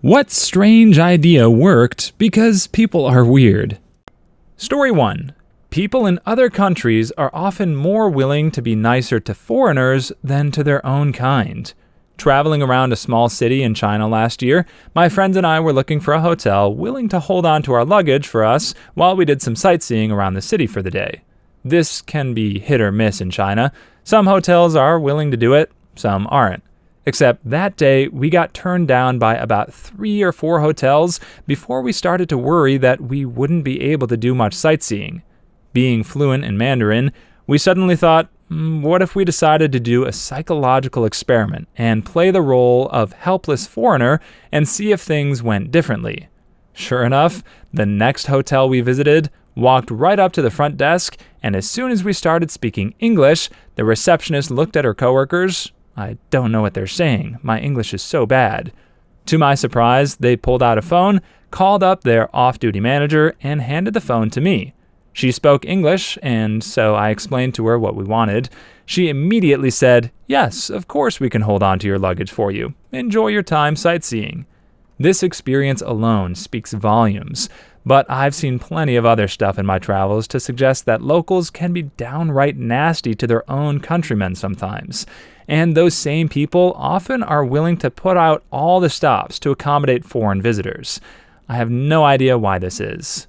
What strange idea worked because people are weird? Story 1. People in other countries are often more willing to be nicer to foreigners than to their own kind. Traveling around a small city in China last year, my friends and I were looking for a hotel willing to hold on to our luggage for us while we did some sightseeing around the city for the day. This can be hit or miss in China. Some hotels are willing to do it, some aren't. Except that day, we got turned down by about 3 or 4 hotels before we started to worry that we wouldn't be able to do much sightseeing. Being fluent in Mandarin, we suddenly thought, what if we decided to do a psychological experiment and play the role of helpless foreigner and see if things went differently? Sure enough, the next hotel we visited walked right up to the front desk, and as soon as we started speaking English, the receptionist looked at her coworkers. I don't know what they're saying. My English is so bad. To my surprise, they pulled out a phone, called up their off-duty manager, and handed the phone to me. She spoke English, and so I explained to her what we wanted. She immediately said, "Yes, of course we can hold on to your luggage for you. Enjoy your time sightseeing." This experience alone speaks volumes, but I've seen plenty of other stuff in my travels to suggest that locals can be downright nasty to their own countrymen sometimes. And those same people often are willing to put out all the stops to accommodate foreign visitors. I have no idea why this is.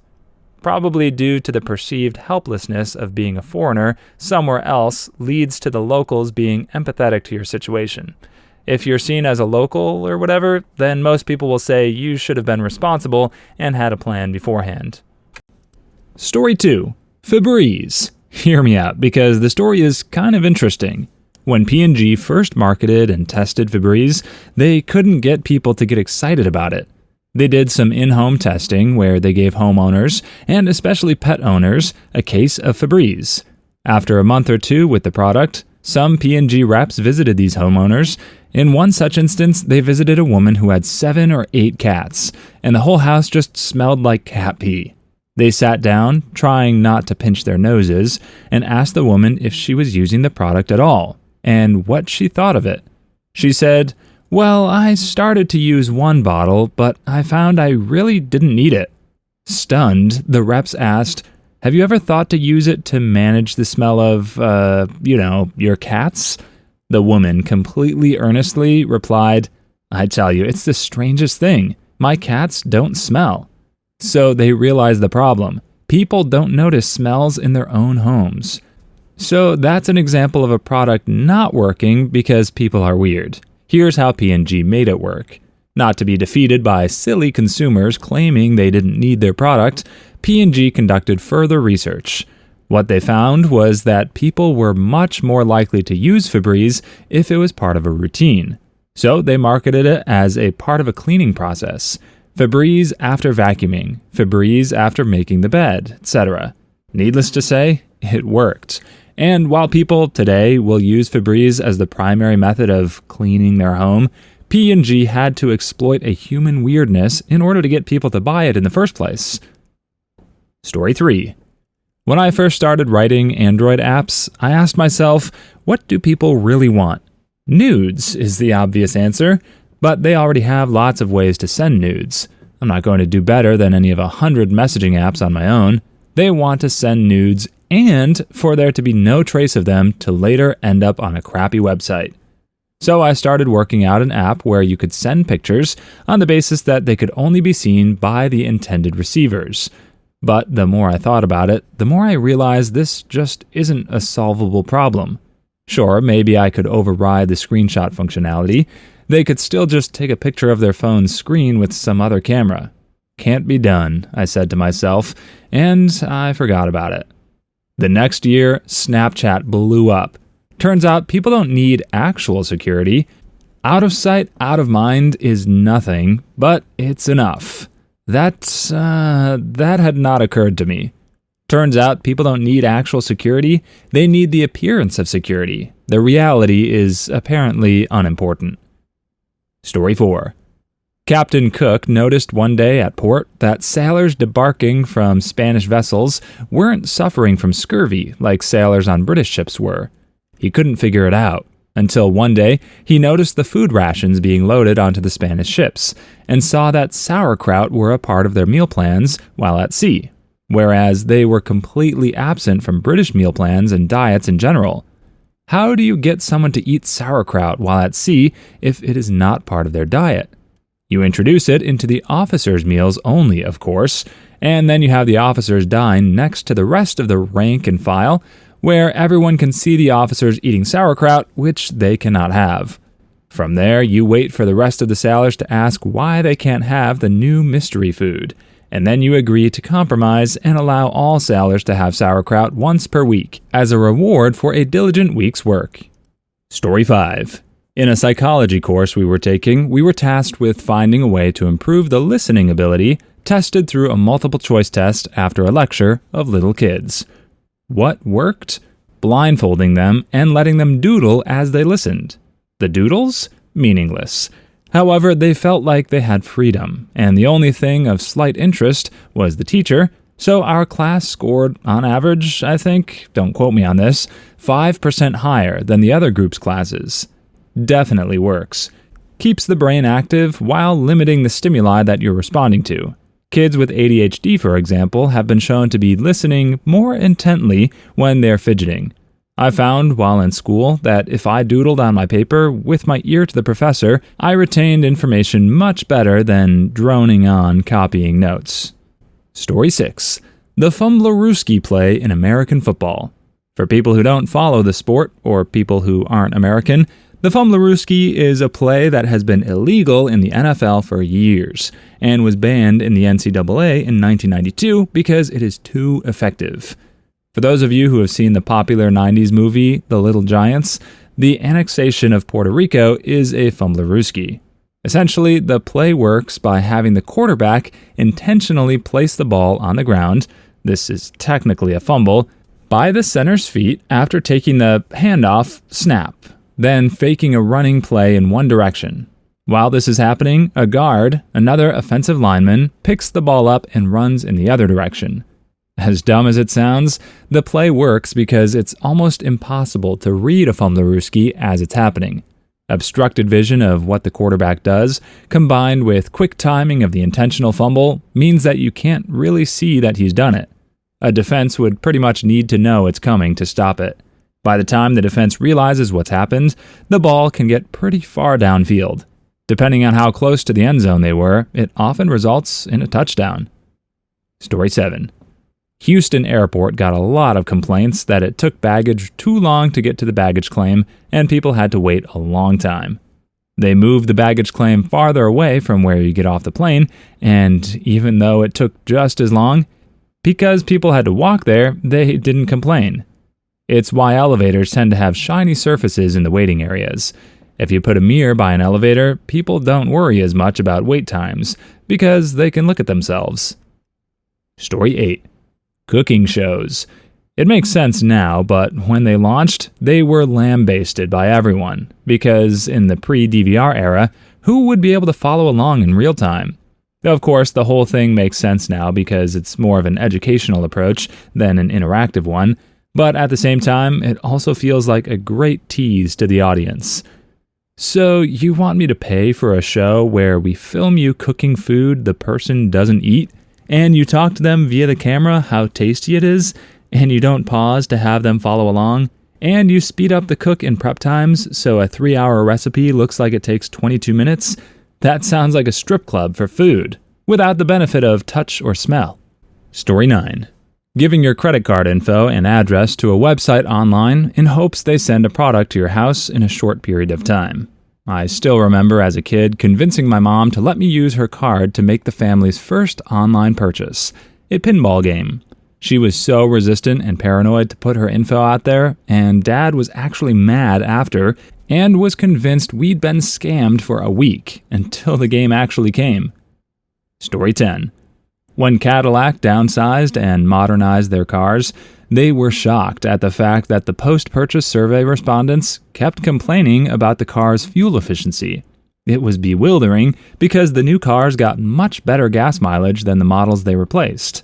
Probably due to the perceived helplessness of being a foreigner somewhere else leads to the locals being empathetic to your situation. If you're seen as a local or whatever, then most people will say you should have been responsible and had a plan beforehand. Story 2. Febreze. Hear me out, because the story is kind of interesting. When P&G first marketed and tested Febreze, they couldn't get people to get excited about it. They did some in-home testing where they gave homeowners, and especially pet owners, a case of Febreze. After a month or two with the product, some P&G reps visited these homeowners. In one such instance, they visited a woman who had 7 or 8 cats, and the whole house just smelled like cat pee. They sat down, trying not to pinch their noses, and asked the woman if she was using the product at all, and what she thought of it. She said, "Well, I started to use one bottle, but I found I really didn't need it." Stunned, the reps asked, "Have you ever thought to use it to manage the smell of, your cats?" The woman completely earnestly replied, "I tell you, it's the strangest thing. My cats don't smell." So they realized the problem. People don't notice smells in their own homes. So that's an example of a product not working because people are weird. Here's how P&G made it work. Not to be defeated by silly consumers claiming they didn't need their product, P&G conducted further research. What they found was that people were much more likely to use Febreze if it was part of a routine. So they marketed it as a part of a cleaning process. Febreze after vacuuming, Febreze after making the bed, etc. Needless to say, it worked. And while people today will use Febreze as the primary method of cleaning their home, P&G had to exploit a human weirdness in order to get people to buy it in the first place. Story 3. When I first started writing Android apps, I asked myself, what do people really want? Nudes is the obvious answer, but they already have lots of ways to send nudes. I'm not going to do better than any of 100 messaging apps on my own. They want to send nudes and for there to be no trace of them to later end up on a crappy website. So I started working out an app where you could send pictures on the basis that they could only be seen by the intended receivers. But the more I thought about it, the more I realized this just isn't a solvable problem. Sure, maybe I could override the screenshot functionality. They could still just take a picture of their phone's screen with some other camera. Can't be done, I said to myself, and I forgot about it. The next year, Snapchat blew up. Turns out people don't need actual security. Out of sight, out of mind is nothing, but it's enough. That had not occurred to me. Turns out people don't need actual security, they need the appearance of security. The reality is apparently unimportant. Story 4. Captain Cook noticed one day at port that sailors debarking from Spanish vessels weren't suffering from scurvy like sailors on British ships were. He couldn't figure it out. until one day he noticed the food rations being loaded onto the Spanish ships and saw that sauerkraut were a part of their meal plans while at sea, whereas they were completely absent from British meal plans and diets in general. How do you get someone to eat sauerkraut while at sea if it is not part of their diet? You introduce it into the officers' meals only, of course, and then you have the officers dine next to the rest of the rank and file, where everyone can see the officers eating sauerkraut, which they cannot have. From there, you wait for the rest of the sailors to ask why they can't have the new mystery food, and then you agree to compromise and allow all sailors to have sauerkraut once per week as a reward for a diligent week's work. Story 5. In a psychology course we were taking, we were tasked with finding a way to improve the listening ability tested through a multiple-choice test after a lecture of little kids. What worked? Blindfolding them and letting them doodle as they listened. The doodles? Meaningless. However, they felt like they had freedom, and the only thing of slight interest was the teacher, so our class scored, on average, I think, don't quote me on this, 5% higher than the other group's classes. Definitely works. Keeps the brain active while limiting the stimuli that you're responding to. Kids with ADHD, for example, have been shown to be listening more intently when they're fidgeting. I found while in school that if I doodled on my paper with my ear to the professor, I retained information much better than droning on copying notes. Story 6. The Fumblerooski play in American football. For people who don't follow the sport, or people who aren't American, the Fumblerooski is a play that has been illegal in the NFL for years and was banned in the NCAA in 1992 because it is too effective. For those of you who have seen the popular 90s movie, The Little Giants, the annexation of Puerto Rico is a Fumblerooski. Essentially, the play works by having the quarterback intentionally place the ball on the ground, this is technically a fumble, by the center's feet after taking the handoff snap, then faking a running play in one direction. While this is happening, a guard, another offensive lineman, picks the ball up and runs in the other direction. As dumb as it sounds, the play works because it's almost impossible to read a Fumblerooski as it's happening. Obstructed vision of what the quarterback does, combined with quick timing of the intentional fumble, means that you can't really see that he's done it. A defense would pretty much need to know it's coming to stop it. By the time the defense realizes what's happened, the ball can get pretty far downfield. Depending on how close to the end zone they were, it often results in a touchdown. Story 7. Houston Airport got a lot of complaints that it took baggage too long to get to the baggage claim, and people had to wait a long time. They moved the baggage claim farther away from where you get off the plane, and even though it took just as long, because people had to walk there, they didn't complain. It's why elevators tend to have shiny surfaces in the waiting areas. If you put a mirror by an elevator, people don't worry as much about wait times, because they can look at themselves. Story 8. Cooking shows. It makes sense now, but when they launched, they were lambasted by everyone, because in the pre-DVR era, who would be able to follow along in real time? Of course, the whole thing makes sense now because it's more of an educational approach than an interactive one, but at the same time, it also feels like a great tease to the audience. So, you want me to pay for a show where we film you cooking food the person doesn't eat, and you talk to them via the camera how tasty it is, and you don't pause to have them follow along, and you speed up the cook and prep times so a 3-hour recipe looks like it takes 22 minutes? That sounds like a strip club for food, without the benefit of touch or smell. Story 9. Giving your credit card info and address to a website online in hopes they send a product to your house in a short period of time. I still remember as a kid convincing my mom to let me use her card to make the family's first online purchase, a pinball game. She was so resistant and paranoid to put her info out there, and Dad was actually mad after and was convinced we'd been scammed for a week until the game actually came. Story 10. When Cadillac downsized and modernized their cars, they were shocked at the fact that the post-purchase survey respondents kept complaining about the car's fuel efficiency. It was bewildering because the new cars got much better gas mileage than the models they replaced.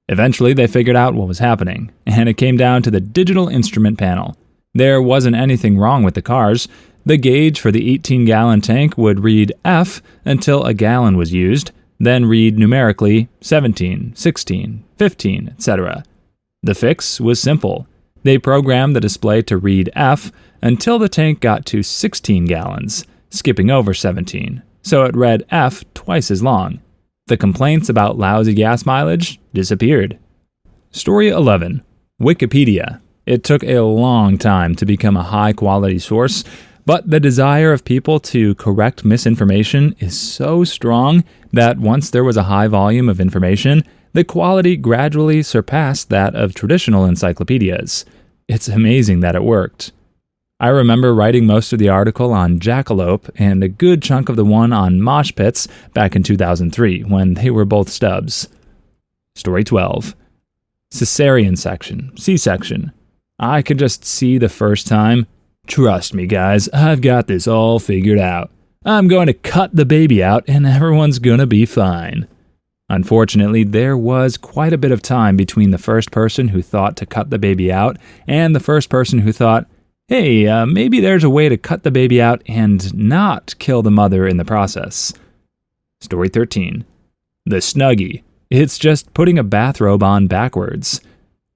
Eventually, they figured out what was happening, and it came down to the digital instrument panel. There wasn't anything wrong with the cars. The gauge for the 18-gallon tank would read F until a gallon was used, then read numerically 17, 16, 15, etc. The fix was simple. They programmed the display to read F until the tank got to 16 gallons, skipping over 17, so it read F twice as long. The complaints about lousy gas mileage disappeared. Story 11. Wikipedia. It took a long time to become a high-quality source, but the desire of people to correct misinformation is so strong that once there was a high volume of information, the quality gradually surpassed that of traditional encyclopedias. It's amazing that it worked. I remember writing most of the article on jackalope and a good chunk of the one on mosh pits back in 2003 when they were both stubs. Story 12. Cesarean section, C-section. I could just see the first time. Trust me, guys, I've got this all figured out. I'm going to cut the baby out and everyone's going to be fine. Unfortunately, there was quite a bit of time between the first person who thought to cut the baby out and the first person who thought, hey, maybe there's a way to cut the baby out and not kill the mother in the process. Story 13. The Snuggie. It's just putting a bathrobe on backwards.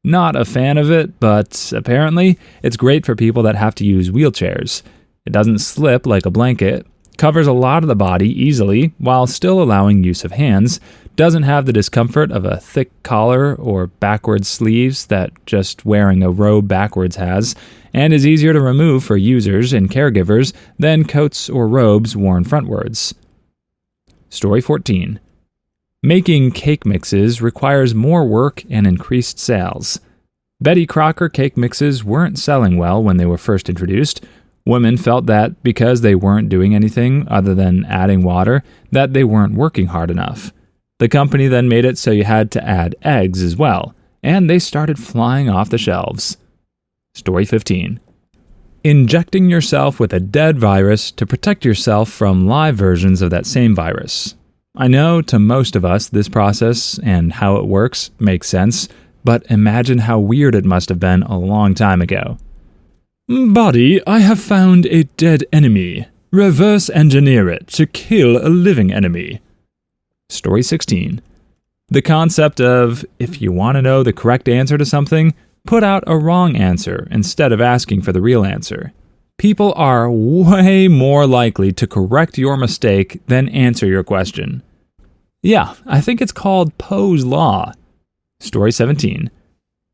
Not a fan of it, but apparently it's great for people that have to use wheelchairs. It doesn't slip like a blanket, covers a lot of the body easily while still allowing use of hands, doesn't have the discomfort of a thick collar or backwards sleeves that just wearing a robe backwards has, and is easier to remove for users and caregivers than coats or robes worn frontwards. Story 14. Making cake mixes requires more work and increased sales. Betty Crocker cake mixes weren't selling well when they were first introduced. Women felt that because they weren't doing anything other than adding water, that they weren't working hard enough. The company then made it so you had to add eggs as well, and they started flying off the shelves. Story 15. Injecting yourself with a dead virus to protect yourself from live versions of that same virus. I know to most of us this process and how it works makes sense, but imagine how weird it must have been a long time ago. Body, I have found a dead enemy. Reverse engineer it to kill a living enemy. Story 16. The concept of, if you want to know the correct answer to something, put out a wrong answer instead of asking for the real answer. People are way more likely to correct your mistake than answer your question. Yeah, I think it's called Poe's Law. Story 17.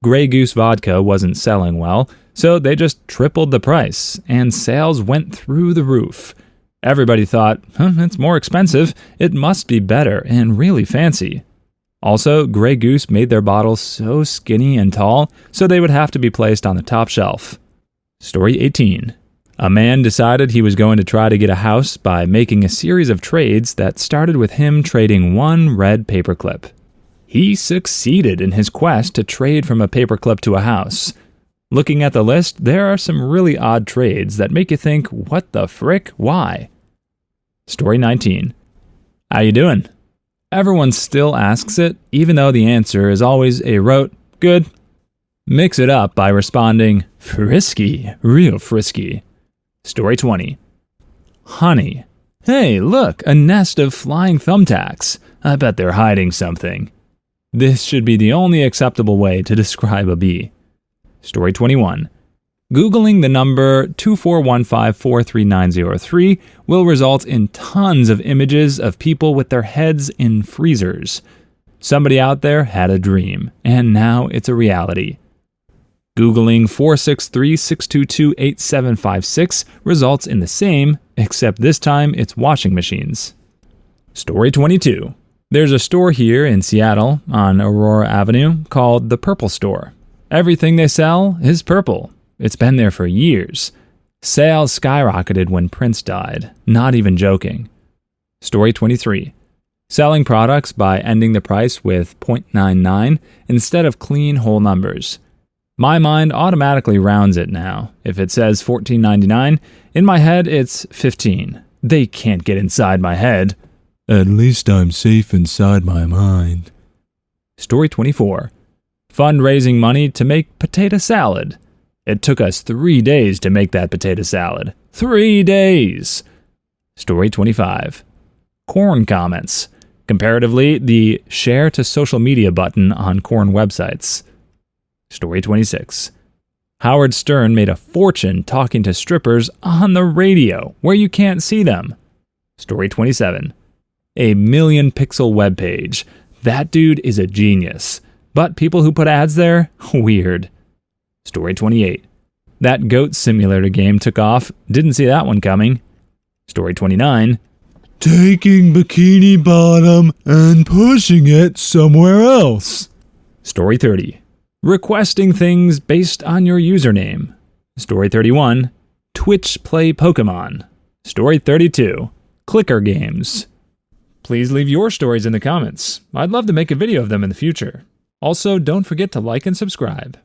Grey Goose vodka wasn't selling well, so they just tripled the price, and sales went through the roof. Everybody thought, it's more expensive, it must be better and really fancy. Also, Grey Goose made their bottles so skinny and tall, so they would have to be placed on the top shelf. Story 18. A man decided he was going to try to get a house by making a series of trades that started with him trading one red paperclip. He succeeded in his quest to trade from a paperclip to a house. Looking at the list, there are some really odd trades that make you think, what the frick, why? Story 19. How you doing? Everyone still asks it, even though the answer is always a rote, good. Mix it up by responding, frisky, real frisky. Story 20. Honey. Hey, look, a nest of flying thumbtacks. I bet they're hiding something. This should be the only acceptable way to describe a bee. Story 21. Googling the number 24154393 will result in tons of images of people with their heads in freezers. Somebody out there had a dream, and now it's a reality. Googling 463-622-8756 results in the same, except this time it's washing machines. Story 22. There's a store here in Seattle on Aurora Avenue called the Purple Store. Everything they sell is purple. It's been there for years. Sales skyrocketed when Prince died, not even joking. Story 23. Selling products by ending the price with .99 instead of clean whole numbers. My mind automatically rounds it now. If it says $14.99, in my head it's $15. They can't get inside my head. At least I'm safe inside my mind. Story 24. Fundraising money to make potato salad. It took us 3 days to make that potato salad. 3 days! Story 25. Corn comments. Comparatively, the share to social media button on corn websites. Story 26. Howard Stern made a fortune talking to strippers on the radio, where you can't see them. Story 27. A 1,000,000-pixel webpage. That dude is a genius. But people who put ads there? Weird. Story 28. That goat simulator game took off. Didn't see that one coming. Story 29. Taking Bikini Bottom and pushing it somewhere else. Story 30. Requesting things based on your username. Story 31. Twitch play Pokemon. Story 32. Clicker games. Please leave your stories in the comments. I'd love to make a video of them in the future. Also, don't forget to like and subscribe.